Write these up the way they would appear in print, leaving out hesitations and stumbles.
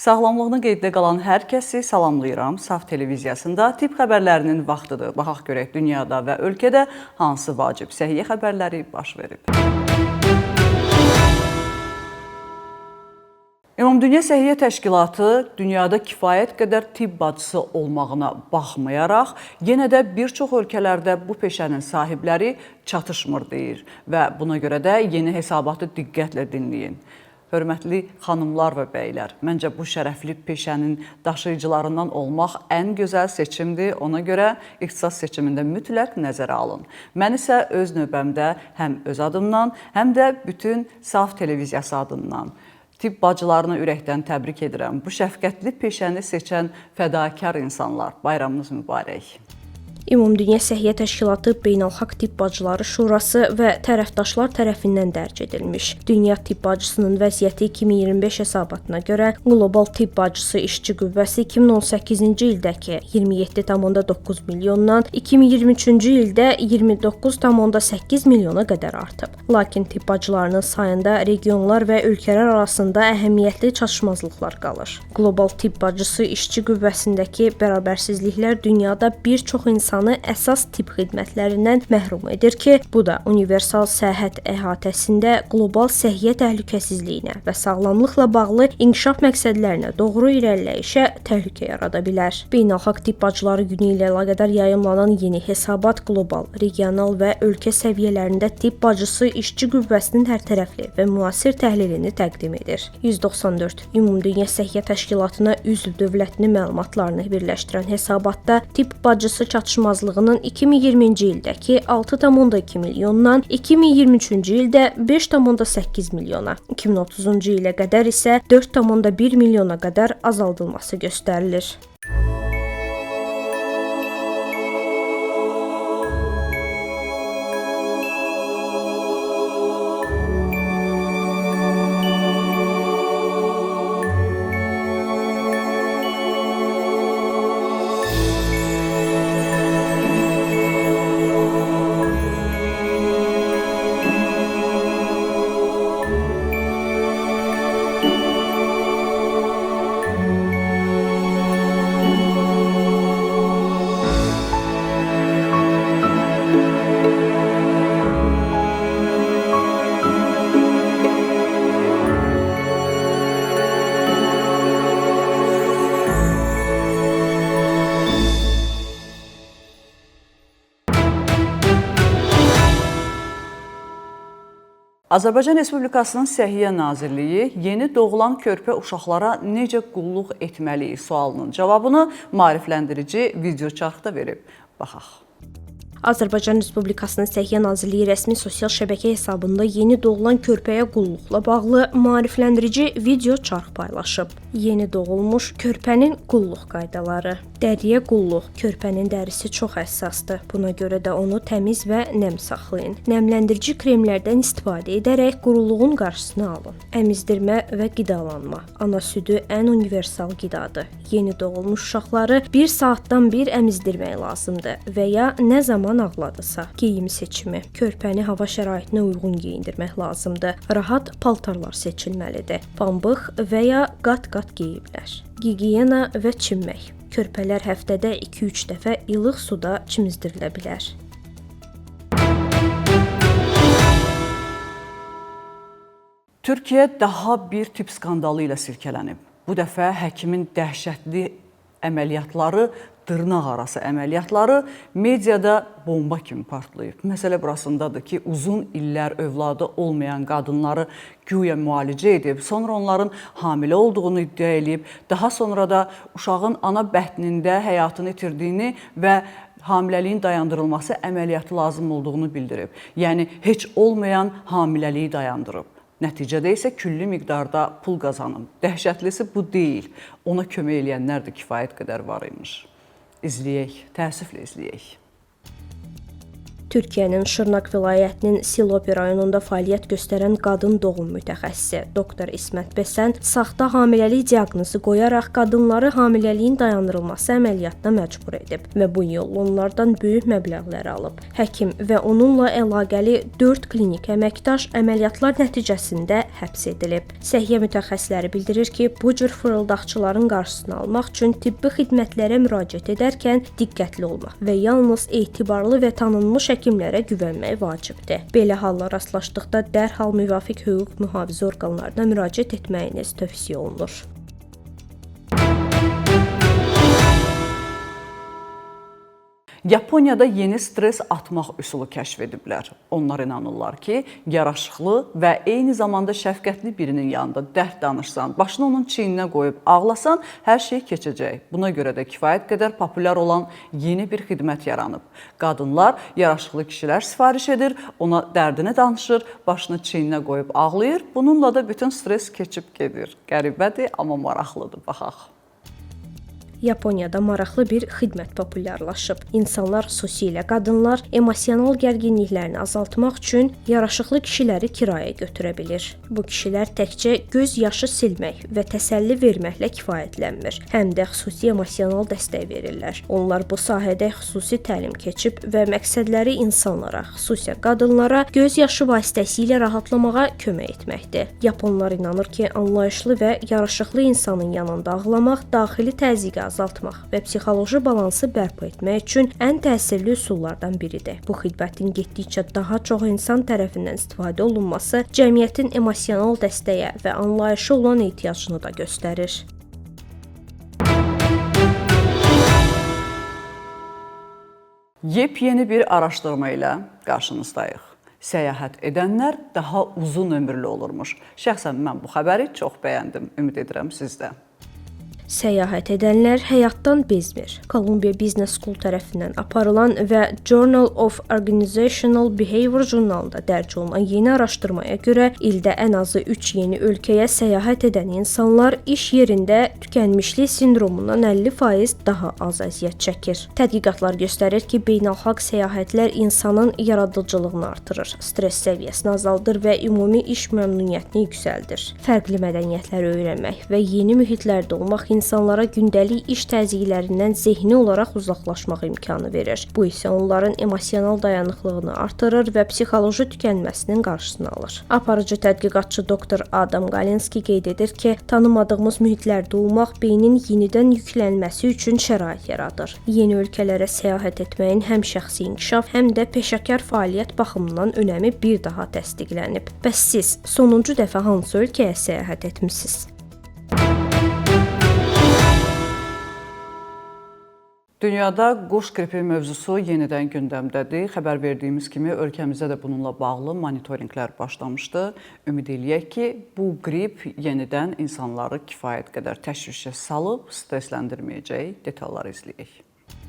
Sağlamlığını qeyddə qalan hər kəsi salamlayıram. Saf televiziyasında tibb xəbərlərinin vaxtıdır. Baxaq görək dünyada və ölkədə hansı vacib səhiyyə xəbərləri baş verib. Ümumdünya Səhiyyə Təşkilatı dünyada kifayət qədər tibb bacısı olmağına baxmayaraq, yenə də bir çox ölkələrdə bu peşənin sahibləri çatışmır deyir və buna görə də yeni hesabatı diqqətlə dinləyin. Hörmətli xanımlar və bəylər, məncə bu şərəfli peşənin daşıyıcılarından olmaq ən gözəl seçimdir. Ona görə ixtisas seçimində mütləq nəzərə alın. Mən isə öz növbəmdə həm öz adımdan, həm də bütün Saf televiziyası adından tibb bacılarını ürəkdən təbrik edirəm. Bu şəfqətli peşəni seçən fədakar insanlar, bayramınız mübarək. Ümumdünya Səhiyyə Təşkilatı Beynəlxalq Tibb Bacıları Şurası və tərəfdaşlar tərəfindən dərc edilmiş Dünya Tibb Bacısının vəziyyəti 2025 hesabatına görə qlobal tibb bacısı işçi qüvvəsi 2018-ci ildəki 27,9 milyondan 2023-cü ildə 29,8 milyona qədər artıb. Lakin tibb bacılarının sayında regionlar və ölkələr arasında əhəmiyyətli çatışmazlıqlar qalır. Qlobal tibb bacısı işçi qüvvəsindəki bərabərsizliklər dünyada bir çox insanı əsas tibb xidmətlərindən məhrum edir ki, bu da universal səhhət əhatəsində qlobal səhiyyə təhlükəsizliyinə və sağlamlıqla bağlı inkişaf məqsədlərinə doğru irəliləyişə təhlükə yarada bilər. Beynəlxalq Tibb Bacıları Günü ilə əlaqədar yayımlanan yeni hesabat qlobal, regional və ölkə səviyyələrində tibb bacısı işçi qüvvəsinin hərtərəfli və müasir təhlilini təqdim edir. 194 Ümumdünya Səhiyyə Təşkilatına üzv dövlətinin məlumatlarını birləşdirən hesabatda tibb bacısı çatışmazlığının 2020-ci ildəki 6,2 milyondan 2023-cü ildə 5,8 milyona, 2030-cu ilə qədər isə 4,1 milyona qədər azaldılması göstərilir. Azərbaycan Respublikasının Səhiyyə Nazirliyi yeni doğulan körpə uşaqlara necə qulluq etməliyik sualının cavabını maarifləndirici videoçarxda verib. Baxaq. Azərbaycan Respublikasının Səhiyyə Nazirliyi rəsmi sosial şəbəkə hesabında yeni doğulan körpəyə qulluqla bağlı maarifləndirici video çarx paylaşıb. Yeni doğulmuş körpənin qulluq qaydaları. Dəriyə qulluq. Körpənin dərisi çox həssasdır. Buna görə də onu təmiz və nəm saxlayın. Nəmləndirici kremlərdən istifadə edərək quruluğun qarşısını alın. Əmizdirmə və qidalanma. Ana südü ən universal qidadır. Yeni doğulmuş uşaqları 1 saatdan bir əmizdirmək lazımdır və ya nə zaman ağladısa. Geyim seçimi. Körpəni hava şəraitinə uyğun geyindirmək lazımdır. Rahat paltarlar seçilməlidir. Pambıq və ya qat-qat geyimlər. Gigiyena və çimmək. Körpələr həftədə 2-3 dəfə ilıq suda çimizdirilə bilər. Türkiyə daha bir tibb skandalı ilə silkələnib. Bu dəfə həkimin dəhşətli əməliyyatları, dırnaq arası əməliyyatları mediada bomba kimi partlayıb. Məsələ burasındadır ki, uzun illər övladı olmayan qadınları güya müalicə edib, sonra onların hamilə olduğunu iddia edib, daha sonra da uşağın ana bətnində həyatını itirdiyini və hamiləliyin dayandırılması əməliyyatı lazım olduğunu bildirib. Yəni, heç olmayan hamiləliyi dayandırıb. Nəticədə isə külli miqdarda pul qazanın. Dəhşətlisi bu deyil. Ona kömək eləyənlər də kifayət qədər var imiş. İzləyək, təəssüflə izləyək. Türkiyənin Şırnaq vilayətinin Silopi rayonunda fəaliyyət göstərən qadın doğum mütəxəssisi doktor İsmət Besən saxta hamiləlik diaqnozu qoyaraq qadınları hamiləliyin dayandırılması əməliyyatına məcbur edib və bu yolla onlardan böyük məbləğlər alıb. Həkim və onunla əlaqəli 4 klinik əməkdaş əməliyyatlar nəticəsində həbs edilib. Səhiyyə mütəxəssisləri bildirir ki, bu cür fırıldaqçıların qarşısını almaq üçün tibbi xidmətlərə müraciət edərkən diqqətli olmaq və yalnız etibarlı və tanınmış həkimlərə güvənmək vacibdir. Belə hallar rastlaşdıqda dərhal müvafiq hüquq mühafizə orqanlarına müraciət etməyiniz tövsiyə olunur. Yaponiyada yeni stres atmaq üsulu kəşf ediblər. Onlar inanırlar ki, yaraşıqlı və eyni zamanda şəfqətli birinin yanında dərd danışsan, başını onun çiyninə qoyub ağlasan, hər şey keçəcək. Buna görə də kifayət qədər populyar olan yeni bir xidmət yaranıb. Qadınlar yaraşıqlı kişilər sifariş edir, ona dərdini danışır, başını çiyninə qoyub ağlayır. Bununla da bütün stres keçib gedir. Qəribədir, amma maraqlıdır. Baxaq. Yaponiyada maraqlı bir xidmət populyarlaşıb. İnsanlar, xüsusilə qadınlar, emosional gərginliklərini azaltmaq üçün yaraşıqlı kişiləri kirayəyə götürə bilir. Bu kişilər təkcə göz yaşı silmək və təsəlli verməklə kifayətlənmir, həm də xüsusi emosional dəstək verirlər. Onlar bu sahədə xüsusi təlim keçib və məqsədləri insanlara, xüsusilə qadınlara göz yaşı vasitəsilə rahatlamağa kömək etməkdir. Yaponlar inanır ki, anlayışlı və yaraşıqlı insanın yanında ağlamaq daxili təzyiqi azaltmaq və psixoloji balansı bərpa etmək üçün ən təsirli üsullardan biridir. Bu xidmətin getdikcə daha çox insan tərəfindən istifadə olunması cəmiyyətin emosional dəstəyə və anlayışa olan ehtiyacını da göstərir. Yepyeni bir araşdırma ilə qarşınızdayıq. Səyahət edənlər daha uzun ömürlü olurmuş. Şəxsən mən bu xəbəri çox bəyəndim. Ümid edirəm siz də. Səyahət edənlər həyatdan bezmir. Columbia Business School tərəfindən aparılan və Journal of Organizational Behavior jurnalında dərc olunan yeni araşdırmaya görə ildə ən azı 3 yeni ölkəyə səyahət edən insanlar iş yerində tükənmişlik sindromundan 50% daha az əziyyət çəkir. Tədqiqatlar göstərir ki, beynəlxalq səyahətlər insanın yaradıcılığını artırır, stres səviyyəsini azaldır və ümumi iş məmnuniyyətini yüksəldir. Fərqli mədəniyyətləri öyrənmək və yeni mühitlərdə olmaq insanlara gündəlik iş təzyiqlərindən zehni olaraq uzaqlaşmaq imkanı verir. Bu isə onların emosional dayanıqlığını artırır və psixoloji tükənməsinin qarşısını alır. Aparıcı tədqiqatçı doktor Adam Galinski qeyd edir ki, tanımadığımız mühitlərdə olmaq beynin yenidən yüklənməsi üçün şərait yaradır. Yeni ölkələrə səyahət etməyin həm şəxsi inkişaf, həm də peşəkar fəaliyyət baxımından önəmi bir daha təsdiqlənib. Bəs siz sonuncu dəfə hansı ölkəyə səyahət etmisiniz? Dünyada quş qripi mövzusu yenidən gündəmdədir. Xəbər verdiyimiz kimi ölkəmizdə də bununla bağlı monitorinqlər başlamışdı. Ümid eləyək ki, bu qrip yenidən insanları kifayət qədər təşvişə salıb, stressləndirməyəcək. Detalları izləyək.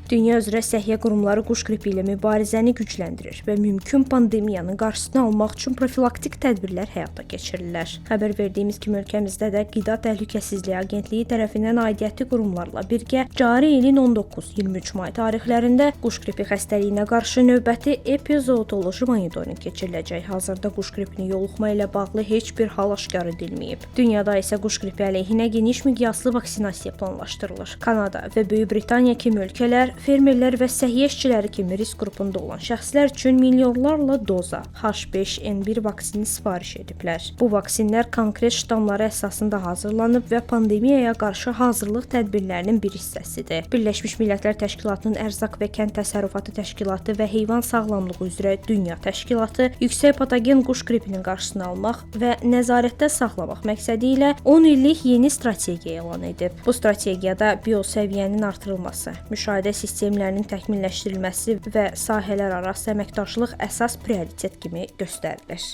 Dünya üzrə səhiyyə qurumları quş qripi ilə mübarizəni gücləndirir və mümkün pandemiyanın qarşısını almaq üçün profilaktik tədbirlər həyata keçirirlər. Xəbər verdiyimiz kimi ölkəmizdə də Qida Təhlükəsizliyi Agentliyi tərəfindən aidiyyəti qurumlarla birgə cari ilin 19-23 may tarixlərində quş qripi xəstəliyinə qarşı növbəti epizootoloji monitorinq keçiriləcək. Hazırda quş qripini yoluxma ilə bağlı heç bir hal aşkar edilməyib. Dünyada isə quş qripi əleyhinə geniş miqyaslı vaksinasiya planlaşdırılır. Kanada və Böyük Britaniya kimi ölkələr fermerlər və səhiyyə işçiləri kimi risk qrupunda olan şəxslər üçün milyonlarla doza H5N1 vaksini sifariş ediblər. Bu vaksinlər konkret ştamları əsasında hazırlanıb və pandemiyaya qarşı hazırlıq tədbirlərinin bir hissəsidir. Birləşmiş Millətlər Təşkilatının Ərzaq və Kənd Təsərrüfatı Təşkilatı və Heyvan Sağlamlığı üzrə Dünya Təşkilatı yüksək patogen quş qripinin qarşısını almaq və nəzarətdə saxlamaq məqsədi ilə 10 illik yeni strategiya elan edib. Bu strategiyada biosəviyyənin artırılması, müşahidə sistemlərinin təkmilləşdirilməsi və sahələr arası əməkdaşlıq əsas prioritet kimi göstərilir.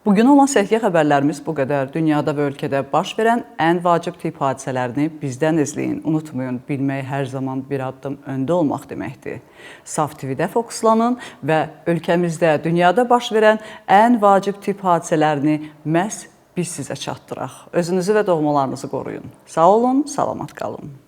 Bugün olan səhiyyə xəbərlərimiz bu qədər. Dünyada və ölkədə baş verən ən vacib tip hadisələrini bizdən izləyin. Unutmayın, bilmək hər zaman bir addım öndə olmaq deməkdir. Saf TV-də fokuslanın və ölkəmizdə, dünyada baş verən ən vacib tip hadisələrini məhz biz sizə çatdıraq. Özünüzü və doğmalarınızı qoruyun. Sağ olun, salamat qalın.